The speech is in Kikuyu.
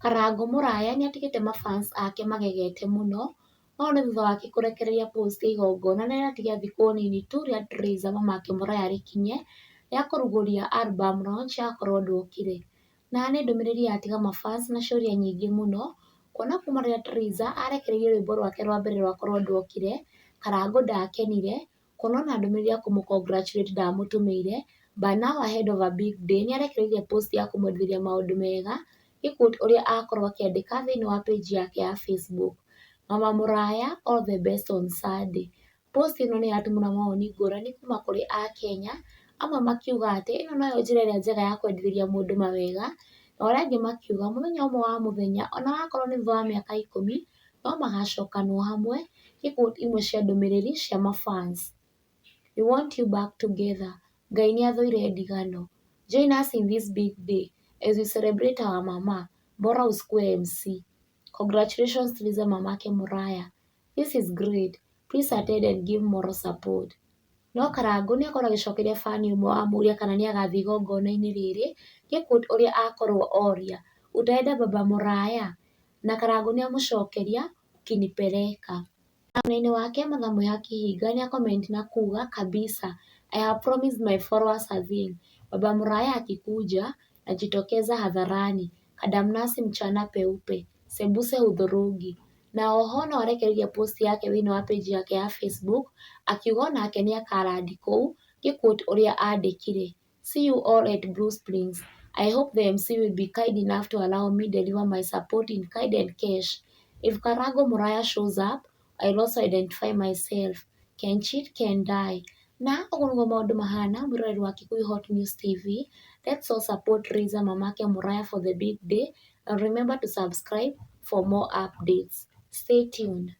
Karangu mũraya nĩatigĩte mafans ake magegete mũno, no nĩ thutha wake kũrekereria post ya igongona na ĩratigia thikũ nini tu rĩa Triza mamake mũraya rĩkinye rĩa kũrugũria album launch ya korwo ndũkire. Na nĩ ndũmĩrĩri yatiga mafans na ciũria nyingĩ mũno, kuona kuma rĩrĩa Triza arekereirie rwĩmbo rwake rwa mbere rwa korwo ndũkire, Karangu ndakenire, kuona ona ndũmĩrĩri ya kũmũ congratulate ndamũtũmĩire, but now ahead of a big day nĩarekereirie post ya kũmwendithĩria maũndũ mega, gĩ quote ũrĩa akorwo akĩandĩka thĩinĩ wa page yake ya Facebook. Mama mũraya all the best on Sunday. Post ĩno nĩ yatũmĩra mawoni ngũrani kuma kũrĩ Akenya, amwe makiuga atĩ ĩno noyo njĩra ĩrĩa njega ya kwendithĩria mũndũ mawega, na arĩa angĩ makiuga mũthenya ũmwe wa mũthenya ona wakorwo nĩ thutha wa mĩaka 10 no magacokanwo hamwe, gĩ quote imwe cia ndũmĩrĩri cia mafans. We want you back together. Ngai nĩathũire ndigano. Join us in this big day as we celebrate our mama. Bora usikue MC. Congratulations Triza mamake mũraya. This is great. Please attend and give moral support. No Karangu nĩakorwo agĩcokeria fan ũmwe wamũria kana nĩagathiĩ igongona-inĩ rĩrĩ, gĩ quote ũrĩa akorwo oria, utaenda baba mũraya? Na Karangu nĩamũcokeria, ukinipeleka. Mwena-inĩ wake Matha Mwĩha Kĩhinga nĩakomenti na kuga kabisa, I have promised my followers a thing. Baba Muraya akikuja najitokeza hadharani. Kadamnasi mchana peupe. Sembuse hudhurungi. Na oho no arekereirie post yake thĩinĩ wa page yake ya Facebook akiuga onake nĩakarandi kũu, gĩ quote ũrĩa andĩkire. See you all at Blue Springs. I hope the MC will be kind enough to allow me deliver my support in kind and cash. If Karangu Muraya shows up, I'll also identify myself. Can cheat, can die. Na ũguo nĩguo maũndũ mahana mwĩroreri wa Kikuyu Hot News TV. Let's all support Triza mamake Muraya for the big day and remember to subscribe for more updates. Stay tuned.